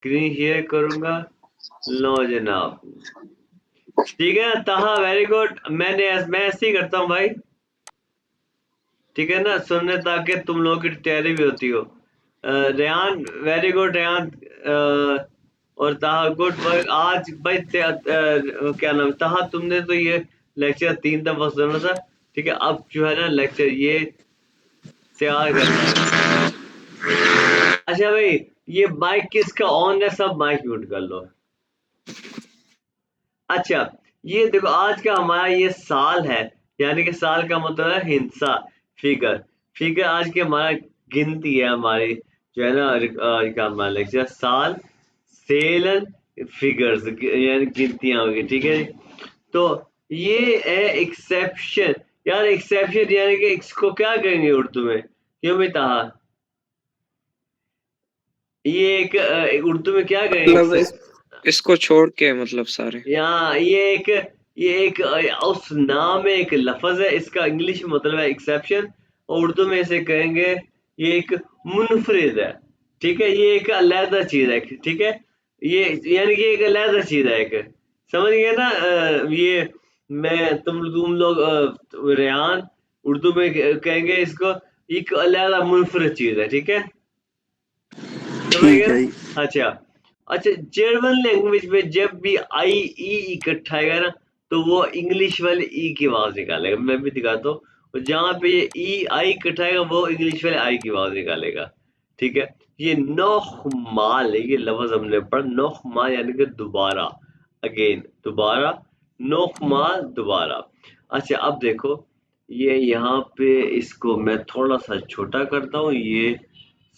Screen share करूंगा। लो जनाब, ठीक है ना ताहा, वेरी गुड। मैं ऐसे ही करता हूँ भाई, ठीक है ना, सुनने ताकि तुम लोगों की तैयारी भी होती हो। Rehan, very good Rehan. और ताहा, गुड वर्क आज भाई। क्या नाम ताहा, तुमने तो ये लेक्चर 3 दफा सुना था, ठीक है। अब जो है ना लेक्चर ये तैयार करना है। अच्छा भाई, ये माइक किसका ऑन है? सब माइक म्यूट कर लो। अच्छा, ये देखो आज का हमारा ये साल है, यानी कि साल का मतलब है हिंसा, फिगर। फिगर आज की हमारा गिनती है हमारी, जो है ना आज का हमारा लेक्चर साल, सेलन, फिगर्स यानी गिनतियां होगी, ठीक है। तो ये है एक्सेप्शन। यार एक्सेप्शन यानी कि इसको क्या कहेंगे उर्दू में? क्यों बेटा? ये एक उर्दू में क्या मतलब कहेंगे? इसको छोड़ के मतलब सारे। यहाँ ये एक उस नाम में एक लफ्ज है, इसका इंग्लिश में मतलब है एक्सेप्शन, और उर्दू में इसे कहेंगे ये एक मुनफरिद है, ठीक है। ये एक अलहदा चीज है, ठीक है। ये यानी कि एक अलहदा चीज है एक, समझ गए ना? ये मैं तुम लोग रेहान उर्दू में कहेंगे इसको एक अलहदा मुनफरिद चीज है, ठीक है, समझ ठीक गए है। ना? अच्छा अच्छा, जर्मन लैंग्वेज में जब भी आई ई इकट्ठा आएगा ना, तो वो इंग्लिश वाले ई की आवाज निकालेगा। मैं भी दिखाता हूँ, और जहां पे ये ई आई इकट्ठा आएगा वो इंग्लिश वाले आई की आवाज निकालेगा, ठीक है। ये नौखमाल है, ये लफ्ज हमने पढ़ा नौखमाल, यानी कि दोबारा, अगेन, दोबारा, नौखमाल, दोबारा। अच्छा अब देखो, ये यहाँ पे इसको मैं थोड़ा सा छोटा करता हूँ, ये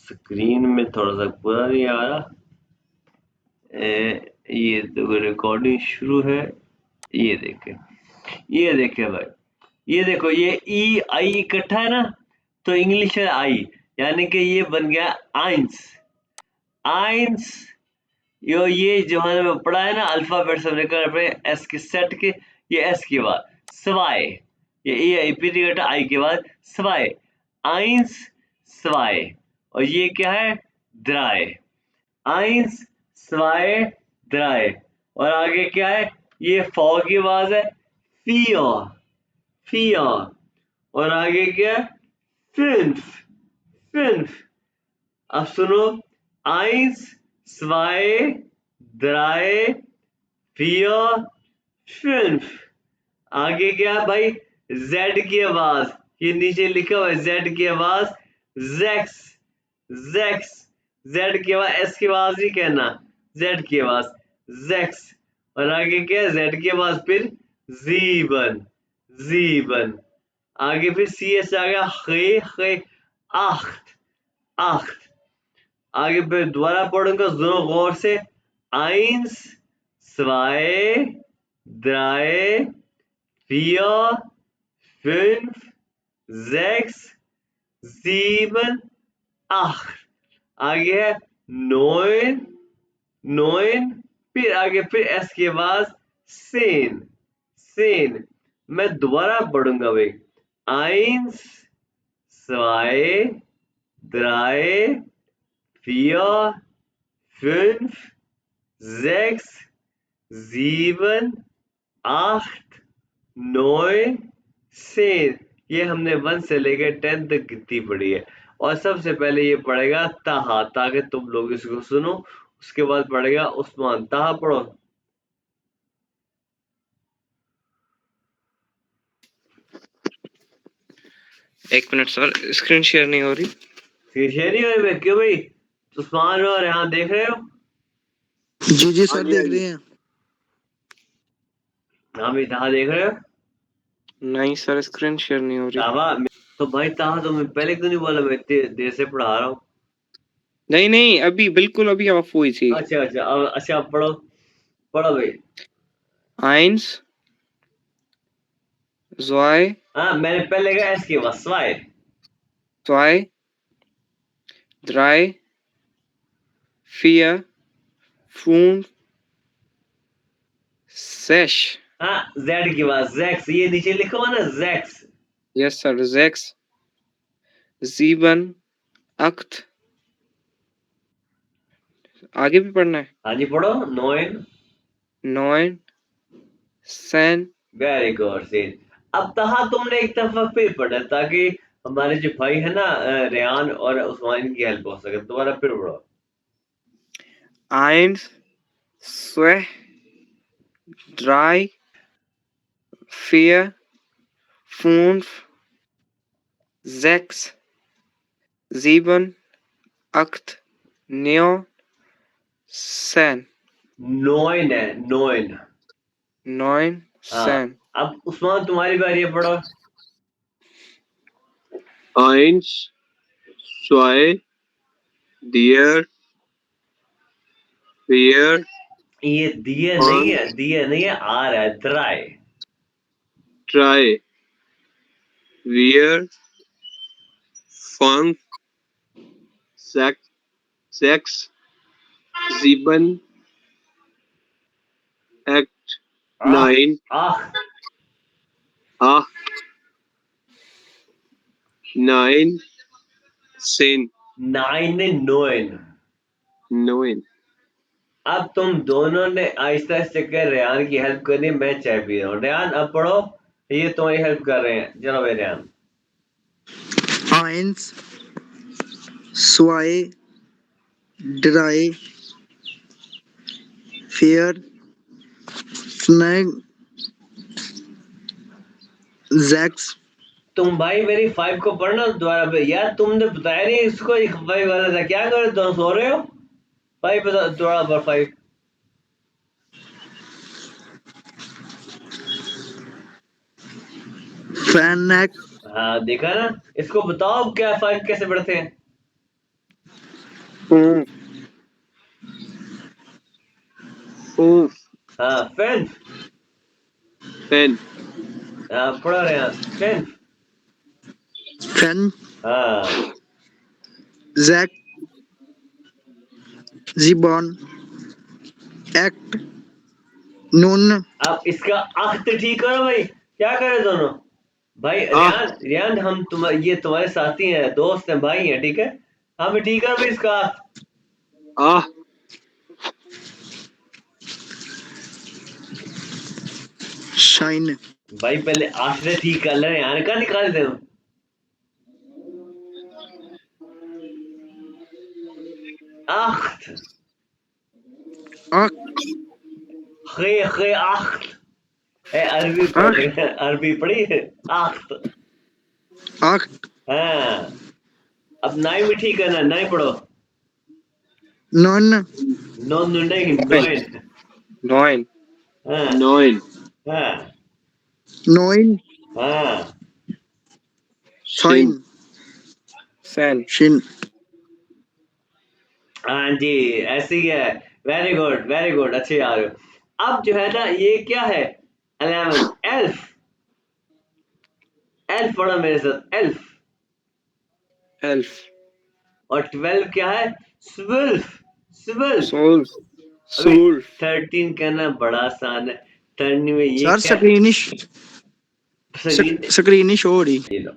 स्क्रीन में थोड़ा सा पूरा नहीं आ रहा। ये तो रिकॉर्डिंग शुरू है, ये देखे भाई, ये देखो, ये ई आई इकट्ठा है ना, तो इंग्लिश है आई, यानी कि ये बन गया आइंस। आइंस, ये जो हमने पढ़ा है ना अल्फाबेट से लेकर अपने एस के सेट के, ये एस के बाद स्वाय, ये ई पी आई के बाद स्वाय, आइंस, स्वाय। और ये क्या है? द्राय, आइंस, स्वाय, द्राय। और आगे क्या है? ये फॉ की आवाज है, फियो, फियो। और आगे क्या है? फिन्फ, फिन्फ। अब सुनो, आइंस, स्वाय, द्राय, फियो, फिन्फ। आगे क्या है भाई? जेड की आवाज, ये नीचे लिखा हुआ है जेड की आवाज, जैक्स, जैक्स। जेड की आवाज, एस की आवाज नहीं कहना, जेड की आवाज, जैक्स। और आगे क्या है? जेड की आवाज, फिर जीबन, जीबन। आगे फिर सी एस आ गया, खे, खे, आख्त, आख्त। आगे फिर दोबारा पढ़ूंगा जरा गौर से, आइंस, स्वाय, द्राय, vier, fünf, sechs, sieben, acht। आगे है neun, neun। फिर आगे फिर एस के बाद सेन, सेन। मैं दोबारा पढ़ूंगा भाई, eins, zwei, drei, vier, fünf, sechs, sieben, acht, 9, Sen. ये हमने 1 से लेकर 10 तक गिनती पढ़ी है। और सबसे पहले ये पढ़ेगा ताहा, ताकि तुम लोग इसको सुनो। उसके बाद पढ़ेगा उस्मान। ताहा पढ़ो। एक मिनट सर, स्क्रीन शेयर नहीं हो रही। शेर ही हो क्यों भाई? उस्मान और यहाँ देख रहे हो? जी जी सर, देख रहे हैं। हाँ भाई, ताहा देख रहे हो? नहीं सर, स्क्रीन शेयर नहीं हो रही। ताहा, तो भाई ताहा तुम्हें पहले क्यों नहीं बोला? मैं इतनी देर से पढ़ा रहा हूँ। नहीं नहीं, अभी बिल्कुल अभी ऑफ हुई थी। अच्छा अच्छा, अब पढ़ो, पढ़ो भाई। आइंस, zwei, हाँ, मैंने पहले कहा एस के बाद स्वाय, zwei, drei, vier, fünf, sechs। हाँ, जेड के बाद जैक्स, ये नीचे लिखा हुआ ना जैक्स। Yes sir, sechs, sieben, acht, आगे भी पढ़ना है। हाँ जी पढ़ो। 9 9 10 वेरी गुड सीन। अब तहा तुमने एक दफा फिर पढ़ा ताकि हमारे जो भाई है ना रेहान और उस्मान की हेल्प हो सके। दोबारा फिर पढ़ो। 1 2 3 4 5 6 7 8 9 10 9 है 9। 9 हाँ 10 अब उस्मान तुम्हारी बारी है पढ़ो। 1 2 3 4 ये दिए नहीं है आ रहा है द्राय। 3 4 5 6 7 8 9 आह 8 9 10 9 9 अब तुम दोनों ने आहिस्ता आहिस्ता कर रेहान की हेल्प करनी। मैं चाय पी रहा हूँ। रेहान अब पढ़ो। ये तुम्हारी हेल्प कर रहे हैं। चलो भाई रेहान। 1 2 3 4 5 6 तुम भाई मेरी 5 को पढ़ना दोबारा पे। यार तुमने बताया नहीं इसको 5 वाला था। क्या कर रहे हो? तुम सो रहे हो? 5 बता दोबारा पर 5। फैनक हाँ देखा ना। इसको बताओ क्या 5 कैसे पढ़ते हैं। 5 हाँ फैन। 10 हाँ पढ़ो रेहान। फैन। फैन हाँ जैक जीबॉन एक्ट नून अब इसका अख्त ठीक करो भाई। क्या करे दोनों भाई। रेहान रेहान हम ये तुम्हारे साथी हैं, दोस्त हैं, भाई हैं, ठीक है। हमें ठीक करो भाई इसका अख्त। ah शाइन भाई पहले आश्रय ठीक कर ले। रेहान का निकाल दे। अख्त आख खे अख्त। अरबी पढ़ अरबी पढ़ी है। अख्त। आख हाँ अब नाई में ठीक करना। नाई पढ़ो। नॉन नो नहीं 9। 9 हाँ 9 हाँ नोइन हाँ फाइन 10 शिन हाँ जी ऐसे ही है। वेरी गुड अच्छे आ रहे हो। अब जो है ना ये क्या है 11 एल्फ। एल्फ पढ़ो मेरे साथ। एल्फ। elf और 12 क्या है स्विल्फ। स्विल्फ। soul अभी soul 13 कहना बड़ा आसान है। 13 में ये सर क्या स्क्रीन स्क्रीनिश हो रही ये लो।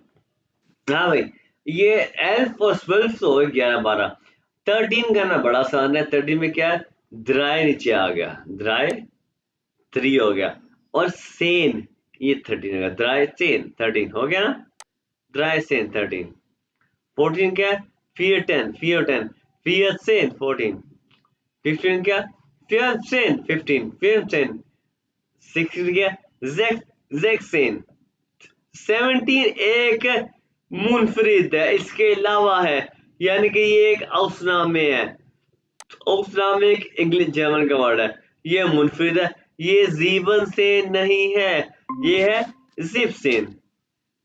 हाँ भाई ये एल्फ और स्विल्फ हो गए 11 12। 13 करना बड़ा आसान है। 13 में क्या है द्राय नीचे आ गया। द्राय 3 हो गया। और सेन ये 13 हो गया। द्राय सेन 13 हो गया ना। द्राय सेन 13। 14 क्या है फियर 10 फियर सेन 14। 15 क्या फियर सेन 15 फियर सेन। 16 क्या जैक जैक सेन। 17 एक मुनफरिद है इसके अलावा है। यानी कि ये एक औसनामे है। औसनामे एक इंग्लिश जर्मन का वर्ड है। ये मुनफरिद है। ये जीवन से नहीं है। ये है जिप्सेन।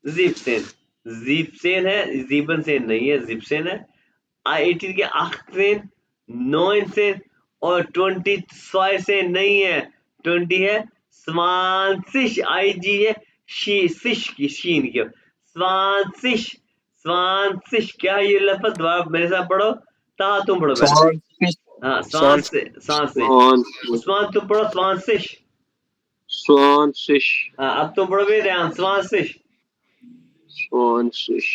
जिप्सेन जिप्सेन है। जीवन से नहीं है जिप्सेन है। 18 के आखिर 9 से और 25 से नहीं है। 20 है स्वांसिश आई जी है शी सिश की शीन की स्वांसिश। स्वांसिश क्या है ये लफ्ज दोबारा मेरे साथ पढ़ो। ता तुम पढ़ो पहले। हाँ Swan स्वांसिश। on उस्मान तुम पढ़ो स्वांसिश। Swanfish हाँ अब तुम पढ़ो भी रेहान स्वांसिश। Swanfish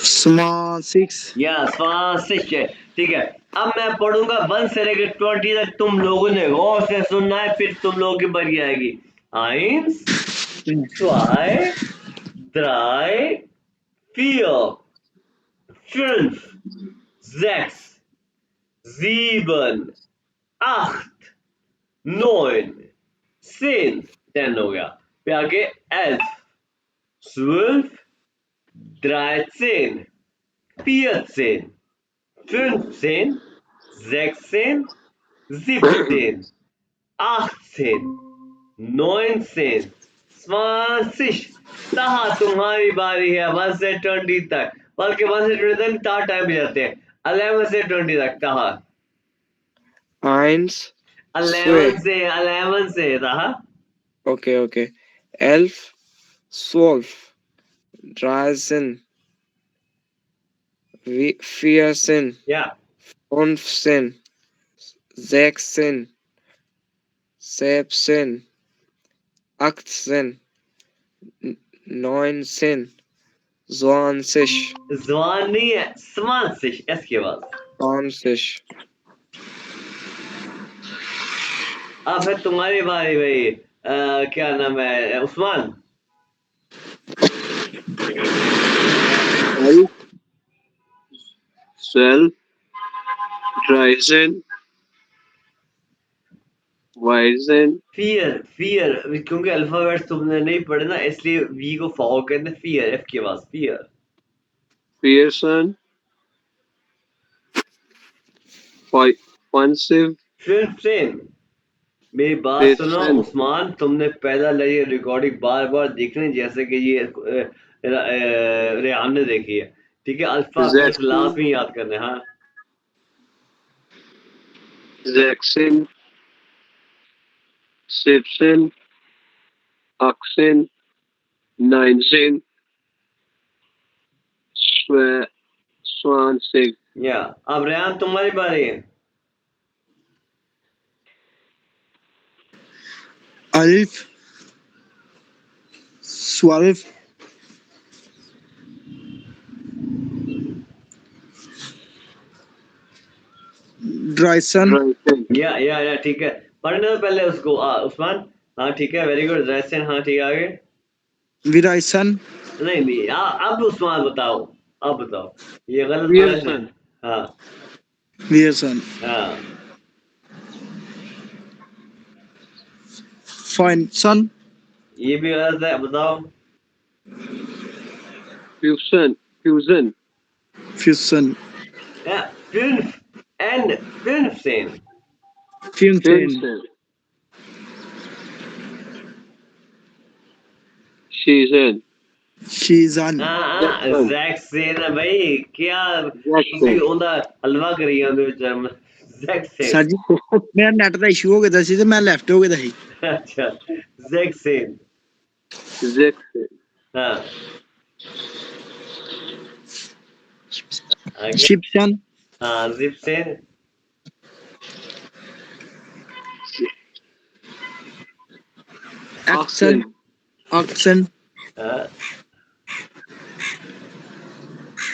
स्मॉल 6 या स्वांसिश है ठीक है, अब मैं पढ़ूंगा 1 से लेकर 20 तक, तुम लोगों ने गौर से सुनना है, फिर तुम लोगों की बारी आएगी। 1, 2, 3, 4, 5, 6, 7, 8, 9, 10, 10 हो गया, फिर आगे 11, 12, 13, 14, 15, 16, 17, 18, 19, 20, ताहा तुम्हारी बारी है 1 से 20 तक, बल्कि 1 से 20 तक ताहा टाइम भी जाते हैं। 11 से 20 तक ताहा, 1, 11 2, से ताहा, okay, 11, 12, 13, 14, या 15, 16, 17, 18, 19, 20, जवान नहीं है, 20 एस के बाद। 20, अब है तुम्हारी बारी भाई, क्या नाम है उस्मान? 12, 13, 14, फियर, क्योंकि अल्फाबेट तुमने नहीं पढ़े ना, इसलिए वी को फॉलो कहते हैं, फियर एफ के बाद, फियर। Pearson, Pensive, फिर मेरी बात सुनो Pearson, उस्मान, तुमने पहला लगी रिकॉर्डिंग बार बार देखनी, जैसे कि ये रेहान ने देखी है, ठीक है? अल्फाबेट Jackson, लाजमी याद करने। हाँ, Jackson, Simpson, Oxen, Nineson, Swansea, या अब रेहान तुम्हारी बारी है। Alf, 12, Dryson, Brighton, या ठीक है, पढ़ने दो पहले उसको उस्मान। हाँ ठीक है, वेरी गुड जैसन। हाँ ठीक है, आगे। Virison, नहीं, अब उस्मान बताओ, अब बताओ, ये गलत पढ़े हैं। Pearson, हाँ Pearson, हाँ, Finson, ये भी गलत है, बताओ। Fusion, Fuson, फिल्फ एंड फिल्फ सेन। Finton, Finson, Season, Shizan, हाँ Jackson, जैक्सेन है भाई, क्या ਤੁਸੀਂ Jackson. ਉਹਦਾ ਹਲਵਾ ਕਰੀ ਜਾਂਦੇ ਹੋ ਜਰਮ। सर जैक्सेन, जी मेरा नेट ਦਾ ਇਸ਼ੂ ਹੋ ਗਿਆ ਸੀ ਤੇ ਮੈਂ ਲੈਫਟ ਹੋ ਗਿਆ ਸੀ। अच्छा जैक्सेन। Jackson, हाँ आगे। शिप्सन, हाँ जिपसेन। एक्सन, Oxen, ऑक्सन, हाँ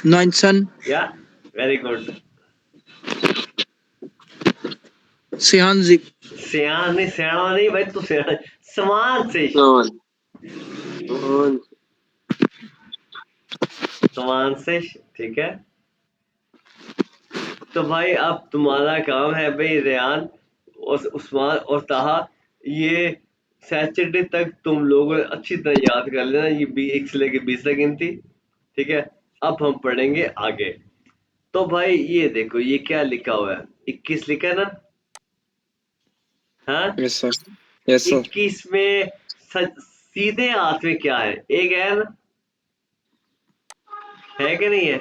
नाइनसन, या वेरी गुड। सिहानजिप, सियाना नहीं भाई, तू सियाना, समान से, Son, Son, समान से, ठीक है। तो भाई अब तुम्हारा काम है भाई रेहान और उस्मान और ताहा, ये सैटरडे तक तुम लोग अच्छी तरह याद कर लेना, ये 1 से लेके 20 तक गिनती, ठीक है? अब हम पढ़ेंगे आगे। तो भाई ये देखो, ये क्या लिखा हुआ है, 21 लिखा है ना? हाँ, yes sir, yes sir, 21 में सीधे हाथ में क्या है? एक है ना, है कि नहीं है?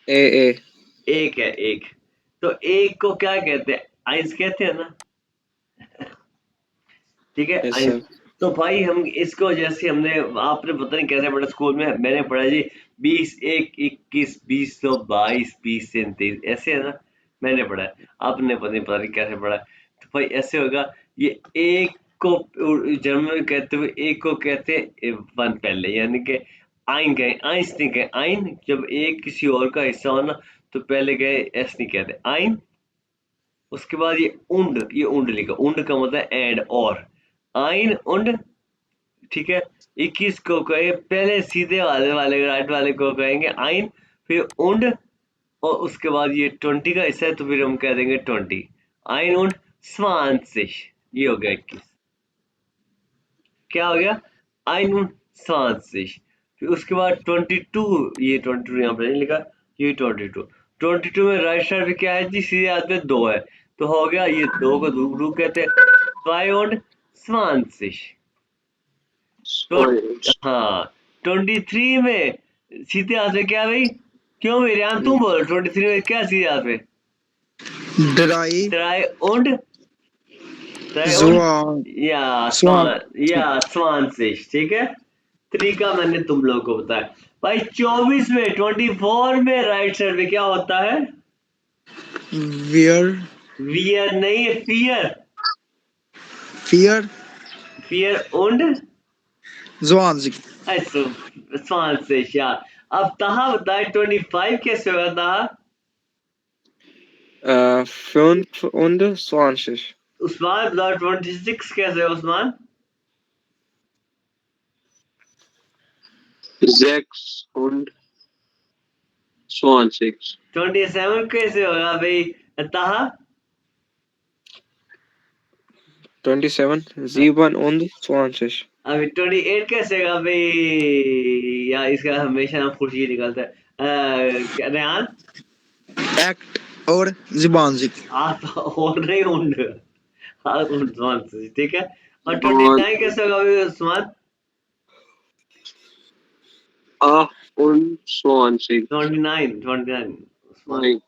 A, एक है, एक। तो एक को क्या कहते हैं? आइंस कहते हैं ना, ठीक है, yes आइंस। sir, तो भाई हम इसको, जैसे हमने, आपने पता नहीं कैसे पढ़ा स्कूल में, मैंने पढ़ा जी 20, 1, 21, 20, 22, 20, 23, ऐसे है ना, मैंने पढ़ा है। आपने पता नहीं कैसे पढ़ा है। तो भाई ऐसे होगा, ये एक को जर्मन में कहते हुए, एक को कहते हैं वन पहले, यानी कि आइन गए, आइंस नहीं गए, आइन जब एक किसी और का हिस्सा हो ना, तो पहले गए एस नहीं कहते, आइन, उसके बाद ये उंड लिखा, उंड का मतलब एंड और, आइन उंड, ठीक है। 21 को कहे पहले सीधे वाले राइट वाले को कहेंगे आइन, फिर उंड, और उसके बाद ये 20 का हिस्सा है तो फिर हम कह देंगे 20, आइन उंड स्वांसिश, ये हो गया 21। क्या हो गया, आइन उंड स्वांसिश। फिर उसके बाद 22, ये 22 यहाँ पर नहीं लिखा, ये 22 में राइट साइड पे क्या है जी, सीधे हाथ में 2 है, तो हो गया ये 2 को रू कहते हैं, zwei und 20। तो Science. हाँ 23 में सीधे हाथ में क्या भाई, क्यों भाई रियान तुम बोल, 23 में क्या सीधे हाथ में, ड्राई drei und जुआन या स्वान या 20, ठीक है। तरीका मैंने तुम लोगों को बताया भाई। 24 में 24 में राइट साइड में क्या होता है, वियर वियर नहीं है, फियर, फियर फियर und जुआनजिक ऐसे 20, या। अब तहा बताए 25 कैसे होगा तहा, 25. उस्मान बताओ 26 कैसे है उस्मान, 6 und 20. 27 कैसे होगा भाई तहा, 27. 27. अभी 28 कैसे होगा भाई, या इसका हमेशा हम खुशी निकलता है रेहान, एक्ट और जिबानजिक आप और नहीं उंड, हाँ उंड 20, ठीक है। और 29 Und कैसे होगा भाई उस्मान, 28. 29 उस्मान।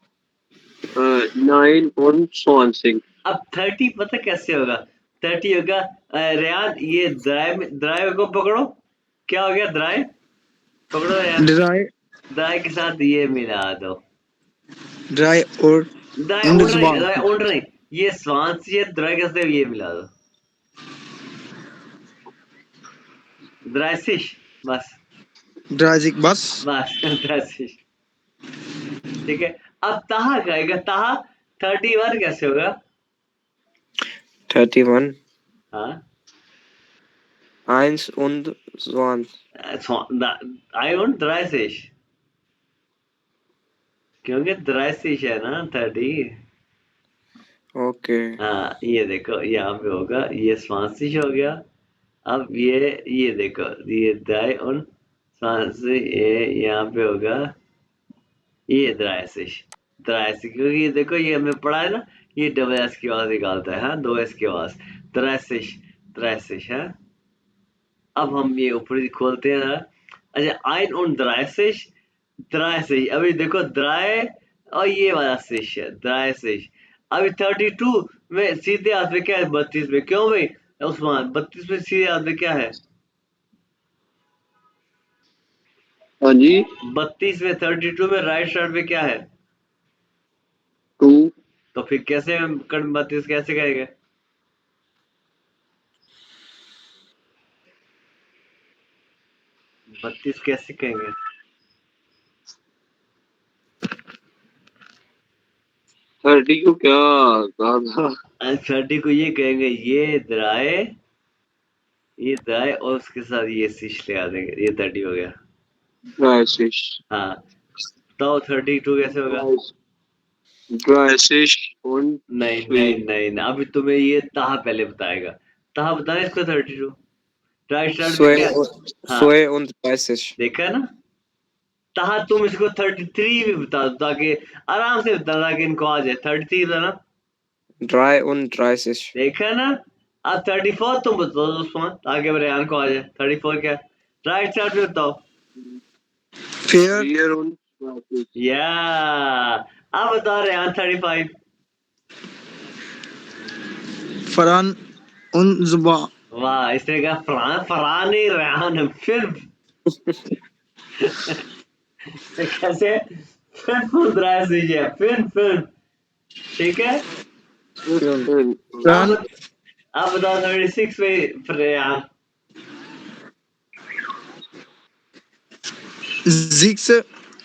9 und 20. अब 30 पता कैसे होगा, 30 होगा रेयान, ये द्राय को पकड़ो, क्या हो गया द्राय, पकड़ो रेयान, ड्राई द्राय के साथ ये मिला दो, ड्राई और द्राय उंड द्राय जुबान उड़ नहीं, ये स्वांस ये द्राय के साथ ये मिला दो, द्रायसिश, बस ड्राइजिक बस बस द्रायसिश, ठीक है। अब तहा कहेगा, तहा 31 कैसे होगा, 31. हाँ 21. आई उंड द्रायसिश, क्योंकि द्रायसिश है ना 30। Okay. हाँ ये देखो यहाँ पे होगा, ये स्वांसिश हो गया। अब ये देखो, ये द्राय और स्वांसिश, ये यहाँ पे होगा, ये द्रायसिश, क्योंकि ये देखो ये हमें पढ़ा है ना, ये डबल एस की आवाज निकालता है, हाँ 2 एस की आवाज, द्रायसिश है। अब हम ये ऊपरी खोलते हैं, अच्छा आइन और द्रायसिश, अभी देखो द्राय और ये वाला शिश है द्रायसिश। अभी 32 में सीधे हाथ में क्या है, 32 में, क्यों भाई उस्मान 32 में सीधे हाथ में क्या है, हाँ जी 32 में 32 में राइट साइड में क्या है, 2 तो फिर कैसे हम 32 कैसे कहेंगे, बत्तीस कैसे कहेंगे, 30 को क्या कहा था 30 को ये कहेंगे, ये द्राय और उसके साथ ये शिश लगा देंगे, ये 30 हो गया। 30 हाँ तो 32 कैसे होगा, 30 und नहीं, अभी तुम्हें ये तहा पहले बताएगा, तहा बताना इसको 32 राइट साइड में 2 क्या, und हाँ 32. देखा ना, तहा तुम इसको 33 भी बता दो ताकि आराम से बता, ताकि इनको आ जाए 33 बताना, 33. देखा ना। अब 34 तुम बताओ उस्मान, ताकि रेहान को आ जाए, 34 क्या राइट साइड में बताओ, फेयर 4 und 30 या। अब बताओ रेहान 35, फरान उन जुबान वाह इसने कहा फरहान नहीं रेहान, फिर कैसे, फिर मुद्रा से फिर ठीक है। Film. फरान अब बताओ 36 में रेहान, जिक्स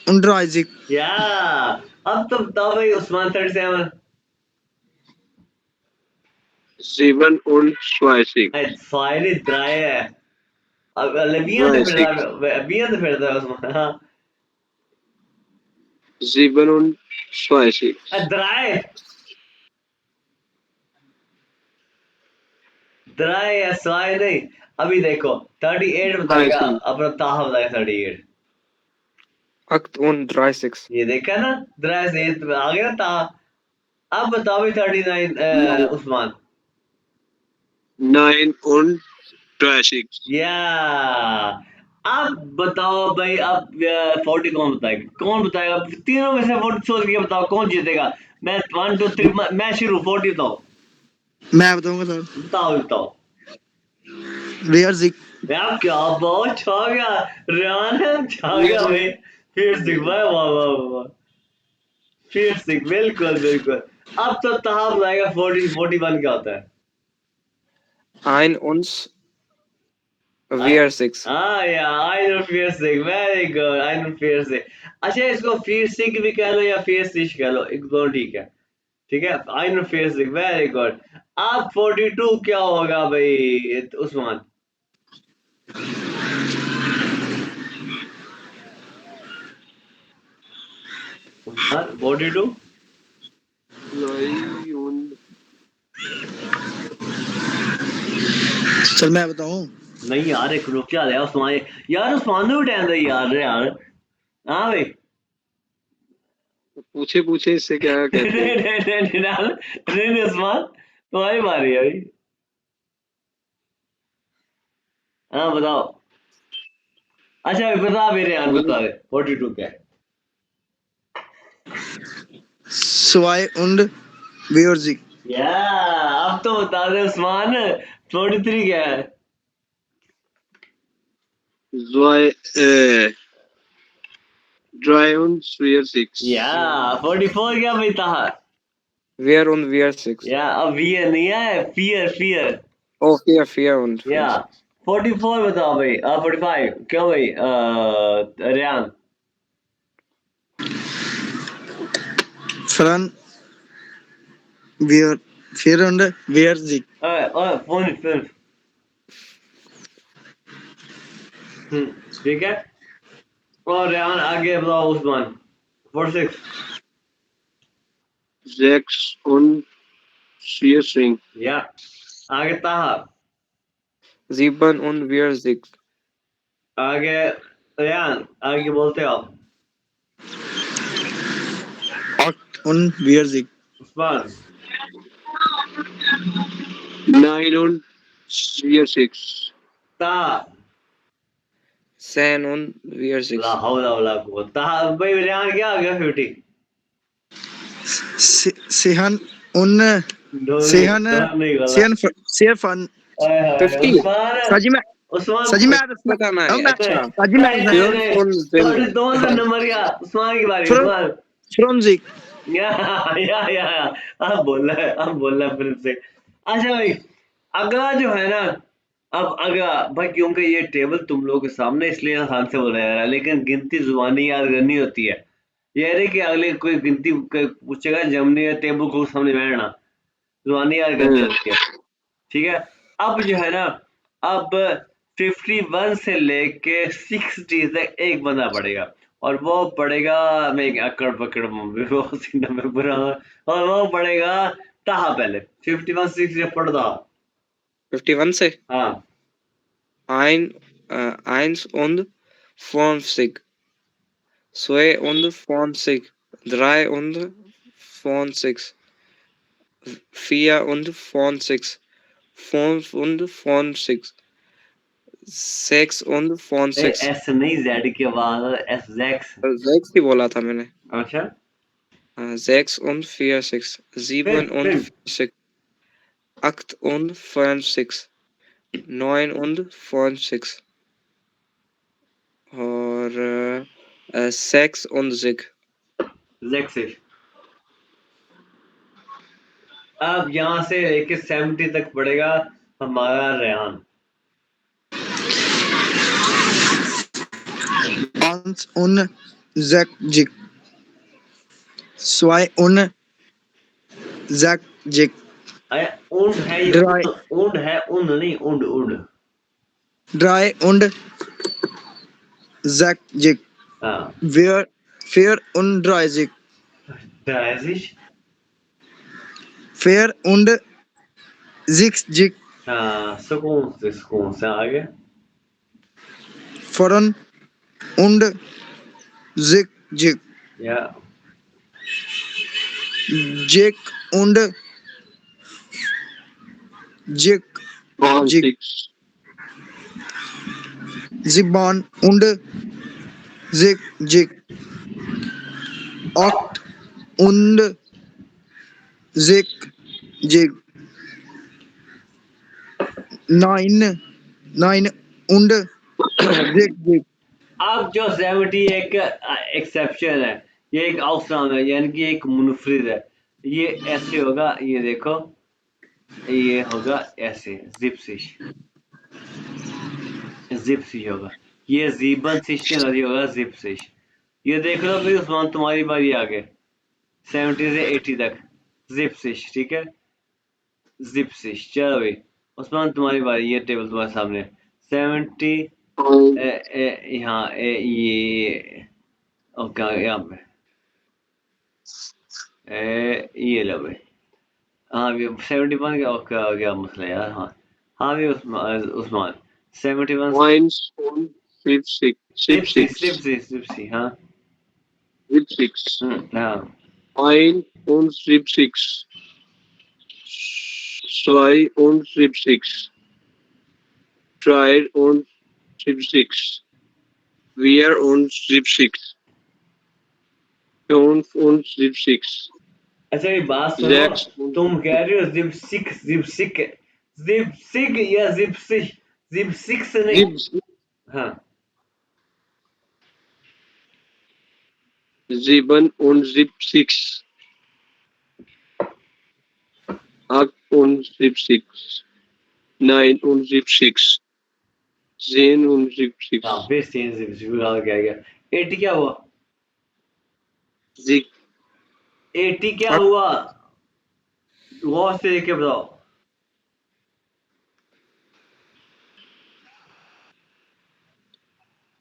उन ड्राइजिक या। अब तो बताओ भाई Usman 37 37 2 2 Leviande Osman. Ha. 37 Drei. Drei या 2 नहीं. अभी देखो 38 बताएगा 30 अपना ताहा बताएगा 38. 8 und 30. ये देखा ना 3 से आ गया ताहा. अब बताओ भाई 39 उस्मान. 39 या अब बताओ भाई अब 40 कौन बताएगा तीनों में से 40 सोच के बताओ कौन जीतेगा. मैं 1 2 3 मैं शुरू 40 बताओ. मैं बताऊंगा सर। बताओ. रियर्जिक। यार क्या बहुत छा गया. रेहान है छा गया भाई. फिर सिख भाई वाह वाह वाह. फिर सिख बिल्कुल. अब तो ताहा बताएगा 41 क्या होता है. 1 und wir 6. हाँ यार आई नो फिर Sikh very good. I know फिर सिख. अच्छा इसको फिर सिख भी कह लो या फिर सिख कह लो एक दो ठीक है. ठीक है आई नो फिर सिख वेरी गुड. अब 42 क्या होगा भाई उस्मान. उस्मान 42 चल मैं बताऊं। नहीं यार एक रुक जा रहा उस्मान. यार उस्मान ने भी टाइम दे यार. हाँ भाई. पूछे इससे क्या कहते हैं। नहीं उस्मान तुम्हारी बारी है भाई. हाँ बताओ. अच्छा बता मेरे यार बता दे 42 क्या है. 2 und Virzik। या अब तो बता दे उस्मान 43 क्या है. Dry und Sphere 6 या 44 क्या भाई ताहा. Wir und wir 6. या अब वियर नहीं है फियर. Oh, 4 und या 4. 44 बताओ भाई. 45 क्यों भाई Rehan. Fran Wir 4 und Virzik। Phone फिर. ठीक है. और रेहान आगे बताओ उस्मान 46. 6 und Sphere 5 या आगे ताहा. 7 und wir 6. आगे रेहान आगे बोलते हो आप. 8 und Virzik। Usman 9 und Sphere 6 ताहा. 10 und wir 6. ला हौला वला कुव्वत. ताहा भाई रेहान क्या आ गया 50. Sehan und Sehan नहीं गला. Sehan Sehan 50. उस्मान साजी मैं उस्मान बताना है. मैं अच्छा. साजी मैं Björn und Wim. 2 नंबर का उस्मान की बारी. उस्मान Fronzik। या अब बोल रहा है फिर से. अच्छा भाई अगला जो है ना. अब अगला भाई क्योंकि ये टेबल तुम लोगों के सामने इसलिए आसान से बोला जा रहा है लेकिन गिनती जुबानी याद करनी होती है. ये नहीं कि अगले कोई गिनती पूछेगा जमनी या टेबल को सामने बैठना. जुबानी याद करनी होती है. ठीक है. अब जो है ना अब 51 से लेके 60 तक एक बंदा पड़ेगा और वो पड़ेगा मैं एक अकड़ पकड़ वो सीना में बुरा. और वो पड़ेगा ताहा पहले 51 60 पढ़ दो. 51 से. हाँ 1 und 50. 2 und 50. 3 und 50. 4 und 50. 5 und 50. 6 und 50. S नहीं जेड की आवाज एस जैक्स. 6 ही बोला था मैंने. अच्छा 6 und 40. 7 und 40. 8 und 50. 9 und 50. और 6 und 6. जैक्स. अब यहाँ से लेके 70 तक पड़ेगा हमारा Rehan. 1 und Zakjik। zwei und sechs Jig. अरे उंड है ये, Drei, उंड है, उंड नहीं, उंड उंड। drei und sechs Jig. हाँ, Vier und 30. 30, Vier und sechs Jig. हाँ, सुकून से आगे। Voran und sechs Jig. या Jig und Jig. All Jig. six. Sieben und sechs Jig. Acht und sechs Jig. Neun und sechs Jig. अब जो 70 एक exception है, ये एक आउटनाम है, यानी कि एक मुनफरिद है। ये ऐसे होगा, ये देखो, ये होगा ऐसे, जिप्सिश होगा, ये जीबन सिश और ये होगा जिप्सिश। ये देख लो भाई उस्मान, तुम्हारी बारी आगे 70 से 80 तक जिप्सिश, ठीक है, जिप्सिश। चलो भाई उस्मान तुम्हारी बारी, ये टेबल तुम्हारे सामने 70 Point. यहाँ ये ओके यहाँ पे ये लो भाई। हाँ भी 71 का क्या मसला है यार। हाँ हाँ भी उस्मान 71 Points on six. सिप्सी हाँ Six. हाँ Ein und six. Zwei und six. Drei und six. Wir und six. Fünf und six. अच्छा ये बात सुनो, Sechs und तुम कह रहे हो जिप सिक या जिप सिक्स नहीं। sieben. हाँ Sieben und six. Acht und six. Neun und six. 10 und six. हाँ फिर सेम जिप क्या गया। 80 क्या हुआ, Six. 80 क्या हुआ, गौर से देख के बताओ।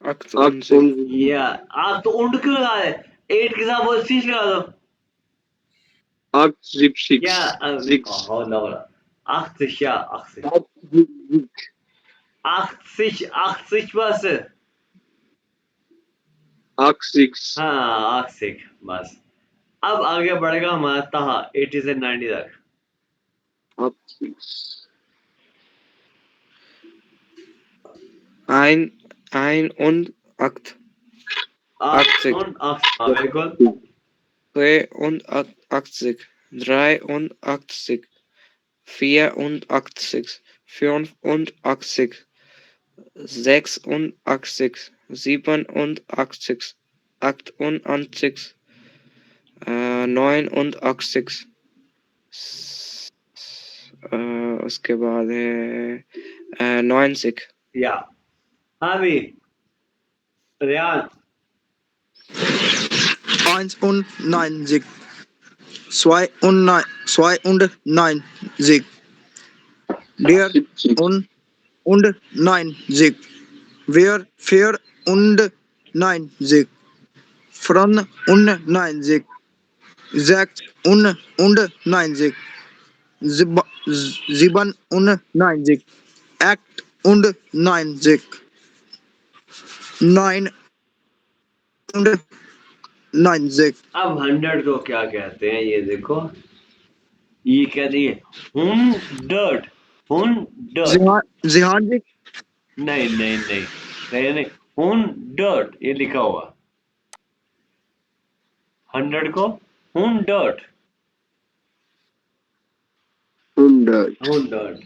Acht und Acht sechs. und या आप तो उंड क्यों लगा रहे, 8 के साथ बोल सिक्स लगा दो। acht, six. या Six. हो ना बोला 80 या 80 बस। Acht, six. हाँ 80 बस। अब आगे बढ़ेगा हमारा तहा 80 से 90 तक। Acht, six. Ein und acht. 80. und 80 हाँ बिल्कुल। 82. 83. 84. 85. 86. 87. 88. 89. उसके बाद है 90. या हाँ भी Riyan 1 und 90. 2 und 90. Der und 90. Wer 4 und 90. Von und 90. 6 und 90. 7 und 90. 8 und 90. 9 und 90. अब 100 को क्या कहते हैं, ये देखो, ये कहते हैं हुंडर्ड। जिहान जी नहीं नहीं नहीं नहीं नहीं, हुंडर्ड ये लिखा हुआ 100 को हुंडर्ड 100.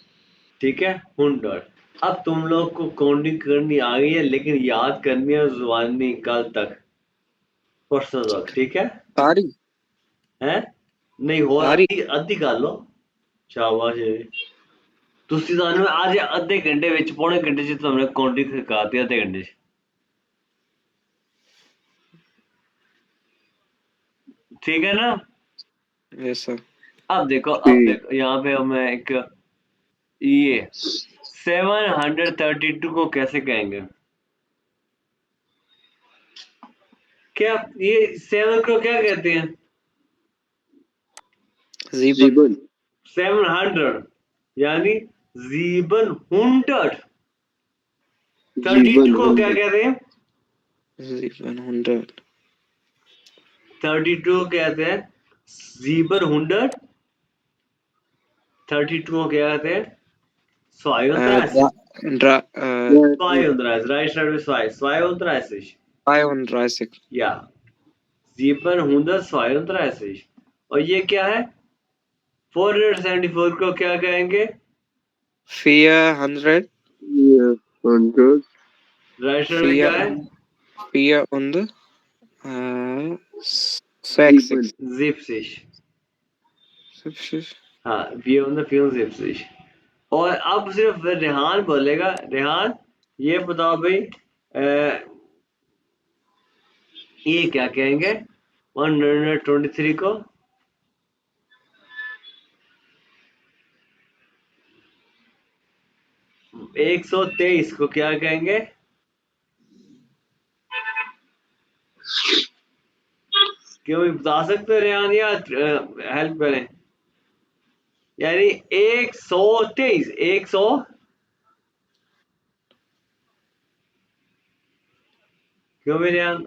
ठीक है, हुंडर्ड। अब तुम लोग को काउंटिंग करनी आ गई है, लेकिन याद करनी है जुबानी कल तक, परसों तक, ठीक है सारी हैं? नहीं हो सारी अद्धी कर लो, शाबाश जी। ਤੁਸੀਂ ਸਾਨੂੰ ਅੱਜ ਅੱਧੇ ਘੰਟੇ ਵਿੱਚ, ਪੌਣੇ ਘੰਟੇ 'ਚ ਤੁਹਾਨੂੰ ਕਾਊਂਟਿੰਗ ਸਿਖਾਤੀ, ਅੱਧੇ ਘੰਟੇ 'ਚ। ठीक है ना? Yes sir. अब देखो यहाँ पे मैं एक ये 732 को कैसे कहेंगे? क्या ये 7 को क्या कहते हैं? ज़ीबन। 700 यानी 700। 32 को क्या कहते हैं? ज़ीबन 100। 32 कहते हैं 700। 32 को क्या कहते हैं? 32. ड्रा 32. Right side with 32. 530. या 732. और ये क्या है? 474 को क्या कहेंगे? 400. 100. राइट साइड में क्या है? 400. 66. Zipsish. 66. हाँ 400 Zipsish. और अब सिर्फ रेहान बोलेगा। रेहान ये बताओ भाई ये क्या कहेंगे 123 को? - 123 को क्या कहेंगे? क्यों बता सकते हो रेहान या हेल्प करें? यानी 123 100 क्यों भी रेहान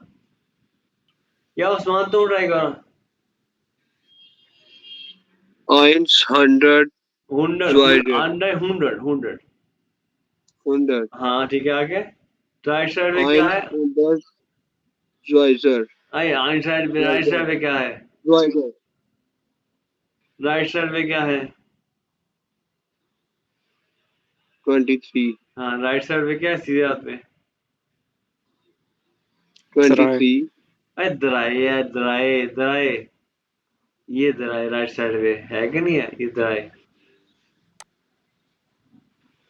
या उस्मान तुम ट्राई करो। 100. 100 100. हाँ ठीक है आगे। राइट साइड में क्या है? 100. Joyzer. राइट साइड में क्या है? Joyzer. राइट साइड में क्या है? 23. हाँ राइट साइड में क्या है? सीधे हाथ में 23. अरे दराए दराए दराए ये दराए राइट साइड में है कि नहीं है? ये दराए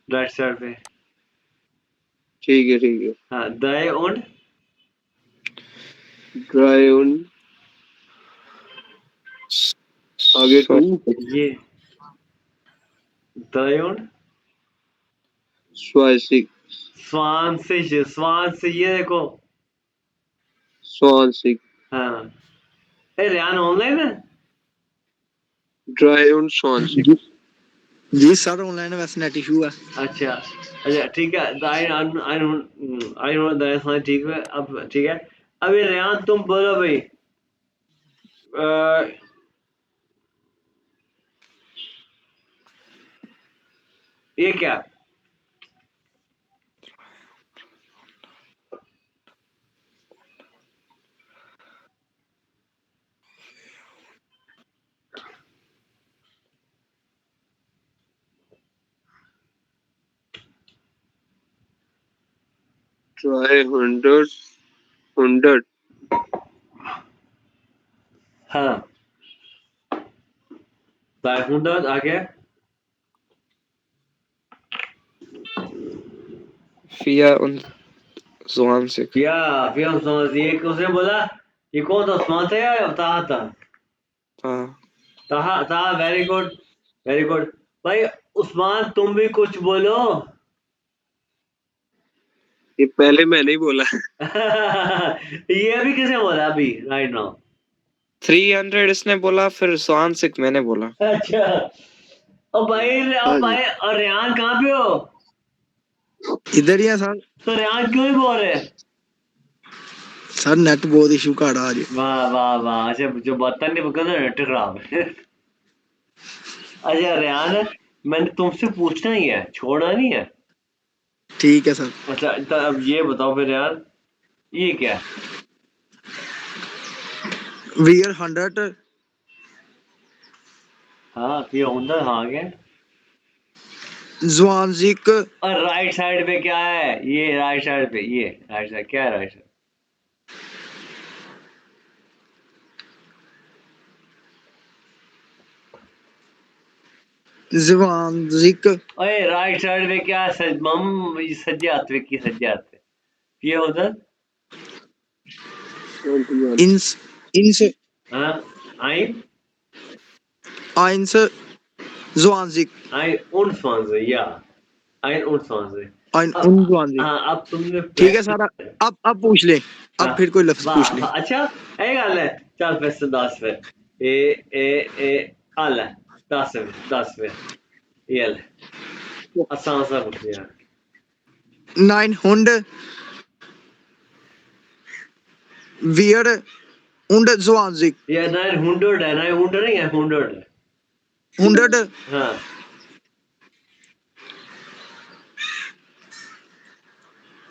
राइट साइड में। ठीक है। हाँ दराए und Dry on. आगे So, 2. ये दराए und Swansea. स्वान से ये देखो। Swansea. हाँ अरे रेहान ऑनलाइन है? Dry on Swansea. जी सर ऑनलाइन है, वैसे नेट इशू है। अच्छा ठीक है आई नो दैट ठीक है। अब ठीक है अब ये रेहान तुम बोलो भाई ये क्या? Try 100. 100. हाँ 300 आगे 420. या फिर हम समझ ये उसने बोला ये कौन था? उस्मान था या ताहा था? ताहा वेरी गुड भाई। उस्मान तुम भी कुछ बोलो। ये पहले मैंने ही बोला। ये अभी किसने बोला अभी राइट नाउ? 300 इसने बोला, फिर 106 मैंने बोला। अच्छा और भाई और रेहान कहाँ पे हो? इधर ही है सर। तो रेहान क्यों नहीं बोल रहे? सर नेट बहुत इशू कर रहा है। वाह अच्छा जो बर्तन नहीं पकड़ नेट खराब है। अच्छा रेहान मैंने तुमसे पूछना ही है, छोड़ना नहीं है। ठीक है सर। अच्छा तो अब ये बताओ फिर यार ये क्या है? वीयर 100 हाँ फिर होंडा हाँ आगे। ज़्वानज़िक और राइट साइड पे क्या है? ये राइट साइड पे ये राइट साइड क्या है? राइट साइड ज़्वानज़िक ओए राइट साइड पे क्या है? सज्जे हाथ पे की सज्जे हाथ पे ये उधर 21. इंस इंस हाँ ein, eins, 20, ein und 20, ja, 21। 21। अब तुमने ठीक है सारा। अब पूछ ले, अब हाँ, फिर कोई लफ्ज पूछ ले। वाह अच्छा ਇਹ ਗੱਲ ਹੈ ਚੱਲ ਫਿਰ 10 ਫਿਰ ਇਹ ਆ ਲੈ 10 ਫਿਰ ਇਹ ਲੈ ਆਸਾਨ ਸਾ ਪੁੱਛ ਲਿਆ 900 24 ये 900 है 900 नहीं है 100 है 100 हाँ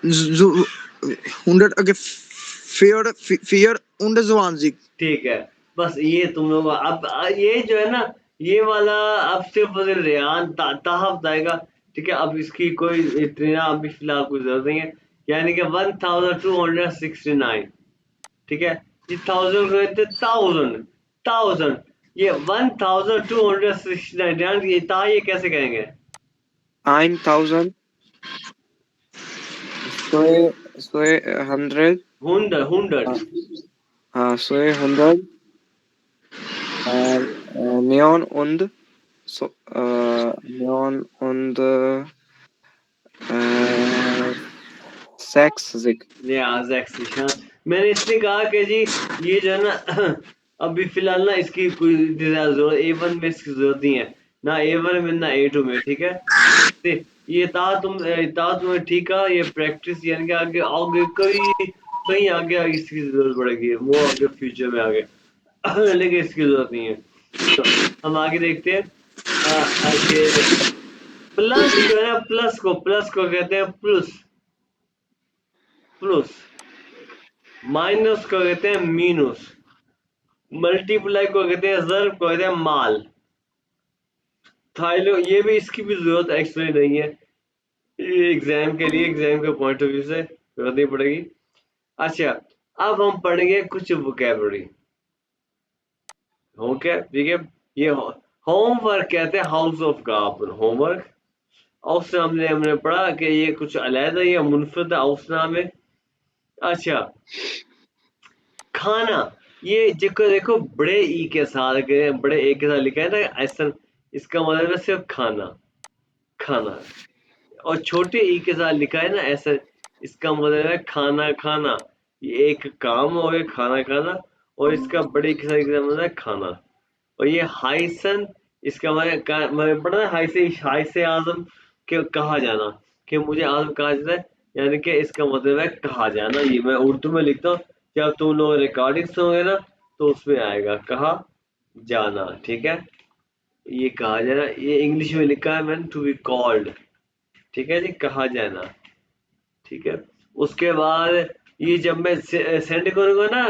100 okay 24 ठीक है बस ये तुम लोग अब ये जो है ना ये वाला अब सिर्फ रेहान ताहफ जाएगा ठीक है अब इसकी कोई इतना अभी फिलहाल कोई जरूरत नहीं है यानी कि 1269 ठीक है ये 1000 कहते 1000 ये 1269 ये ता ये कैसे कहेंगे 1000 100 100 हाँ 100 Neon und Neon und 60 मैंने इसलिए कहा कि जी ये जो है ना अभी फिलहाल ना इसकी कोई जरूरत A1 में इसकी जरूरत नहीं है ना A1 में ना A2 में ठीक है ये तुम्हें ठीक है ये प्रैक्टिस यानी कि आगे आगे कहीं आगे इसकी जरूरत पड़ेगी वो आगे फ्यूचर में आगे लेकिन इसकी जरूरत नहीं है तो हम आगे देखते हैं आगे प्लस जो है प्लस को कहते हैं प्लस माइनस को कहते हैं मीनस मल्टीप्लाई को कहते हैं ज़र्ब को कहते हैं माल थाइलो ये भी इसकी भी जरूरत एक्चुअली नहीं है एग्जाम के पॉइंट ऑफ व्यू से जरूरत नहीं पड़ेगी अच्छा अब हम पढ़ेंगे कुछ वोकैबुलरी ओके ठीक है ये होमवर्क कहते हैं हाउस ऑफ गाप होमवर्क और हमने पढ़ा कि ये कुछ अलहदा या मुनफरद औसनाम है अच्छा खाना ये देखो बड़े ई के साथ बड़े ए के साथ लिखा है ना ऐसा इसका मतलब है सिर्फ खाना और छोटे ई के साथ लिखा है ना ऐसा इसका मतलब है खाना ये एक काम हो गया खाना और इसका बड़े के साथ मतलब है खाना और ये हाइसन इसका मतलब पढ़ा हाई से आजम के कहा जाना कि मुझे आजम कहा जाता है यानी कि इसका मतलब है कहा जाना ये मैं उर्दू में लिखता हूँ जब तुम लोग रिकॉर्डिंग सुनोगे ना तो उसमें आएगा कहा जाना ठीक है ये कहा जाना ये इंग्लिश में लिखा है मैंने टू बी कॉल्ड ठीक है जी कहा जाना ठीक है उसके बाद ये जब मैं सेंड करूँगा ना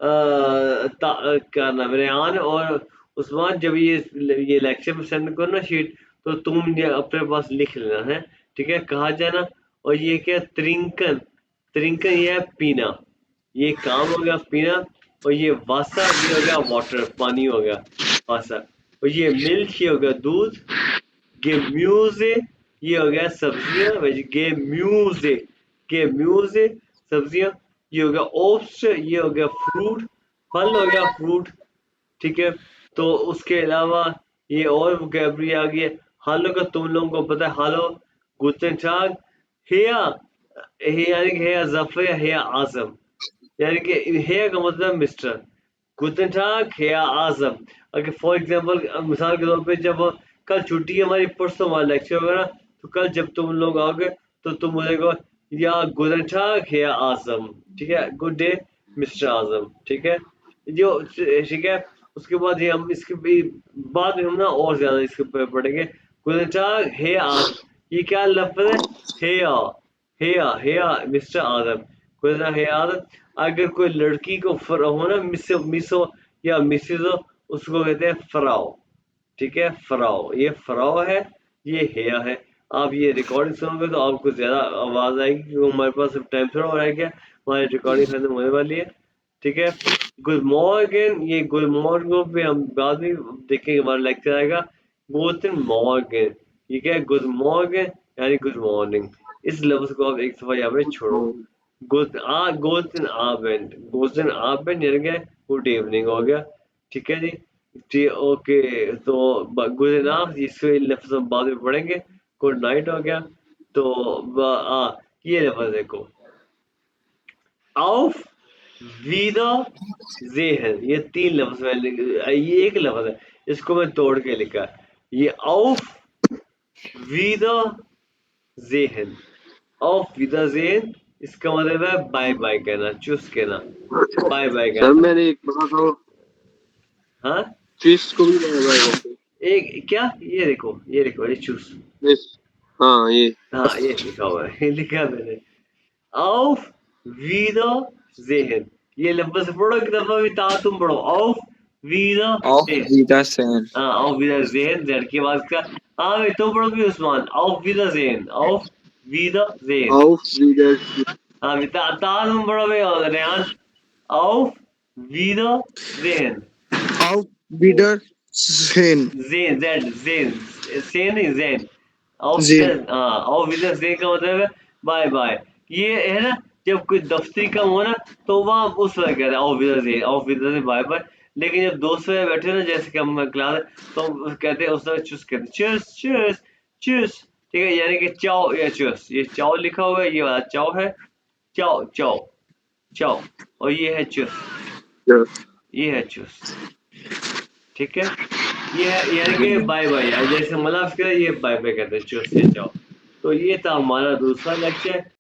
क्या नाम रेहान और उस्मान जब ये लेक्चर में सेंड करो ना शीट तो तुम ये अपने पास लिख लेना है ठीक है कहा जाना और ये क्या त्रिंकन ये है पीना ये काम हो गया पीना और ये वासा ये हो गया वाटर पानी हो गया वासा और ये मिल्क ये हो गया दूध गेम्यूजे ये हो गया सब्जियां गेम्यूजे सब्जियां ये हो गया ओट्स ये हो गया फ्रूट फल हो गया फ्रूट ठीक है तो उसके अलावा ये और वोकैबुलरी आ गई है हालो का तुम लोगों को पता है हालो गुतन टाग हेया यानी कि हेया जफर या हेया आजम यानी कि हेया का मतलब मिस्टर गुतन टाग हेया आजम अगर फॉर एग्जांपल मिसाल के तौर पे जब कल छुट्टी है हमारी परसों हमारा लेक्चर होगा ना तो कल जब तुम लोग आओगे तो तुम मुझे कहो या गुतन टाग हेया आजम ठीक है गुड डे मिस्टर आजम ठीक है जो ठीक है उसके बाद ये हम इसके भी बाद में हम ना और ज्यादा इसके ऊपर पढ़ेंगे गुलचाग हे आज ये क्या लफ्ज है हे मिस्टर आदम गुलचा हे आदम अगर कोई लड़की को हो ना मिसो या मिसिस हो उसको कहते हैं फराओ ठीक है फराओ ये फराओ है ये हेया है आप ये रिकॉर्डिंग सुनोगे तो आपको ज्यादा आवाज आएगी क्योंकि हमारे पास टाइम थोड़ा हो रह गया हमारी रिकॉर्डिंग खत्म होने वाली है ठीक है गुड मॉर्गन ये गुड मॉर्गन पे हम बाद में देखेंगे हमारा लेक्चर आएगा गोल्डन मॉर्गन ये क्या है गुड मॉर्गन यानी गुड मॉर्निंग इस लफ्ज को आप एक दफा यहाँ पे छोड़ो गोल्डन आबेंड यानी क्या गुड इवनिंग हो गया ठीक है जी। जी ओके, तो गुड इनफ, इससे लफ्ज हम बाद में पढ़ेंगे। गुड नाइट हो गया। तो ये लफ्ज देखो, auf Wiedersehen, ये 3 लफ्ज ये एक लफ्ज है, इसको मैं तोड़ के लिखा है। ये auf Wiedersehen, auf Wiedersehen इसका मतलब है बाय बाय कहना, चुस कहना, बाय बाय सर कहना। मैंने एक पढ़ा था, हाँ, चीज को भी बाय बाय कहते एक क्या, ये देखो ये चूस। हैं। हाँ ये हाँ ये लिखा हुआ है, ये लिखा है मैंने, auf Wiedersehen। ये लफ्ज पढ़ो एक दफा भी, तुम पढ़ो, auf Auf Wiedersehen। Wiedersehen. हाँ, auf Wiedersehen, जेड की आवाज का। हाँ भाई तुम पढ़ो भी Usman, auf Wiedersehen, auf Wiedersehen। Of reader हाँ भी तुम पढ़ो भी, और Rehan, auf Wiedersehen। Auf Wiedersehen. जेन, जेड, जेन, सेन नहीं जेन। auf Sehen. Wiedersehen, हाँ, auf Wiedersehen का मतलब है बाय बाय। ये है ना, जब कोई दफ्तरी काम हो ना, तो वहाँ उस वक्त कहते हैं auf Wiedersehen, auf Wiedersehen bye bye. लेकिन जब दोस्त वगैरह बैठे ना, जैसे कि हम क्लास है, तो हम कहते हैं उस वक्त चूस कहते हैं, चूस चूस चूस, ठीक है, यानी कि चाओ या चूस। ये चाओ लिखा हुआ है, ये वाला चाओ है, चाओ चाओ चाओ, और ये है चूस, ये है चूस, ठीक है। ये है यानी कि बाय बाय, जैसे मलाफ करे, ये बाय बाय कहते हैं, चूस या चाओ। तो ये था हमारा दूसरा लेक्चर।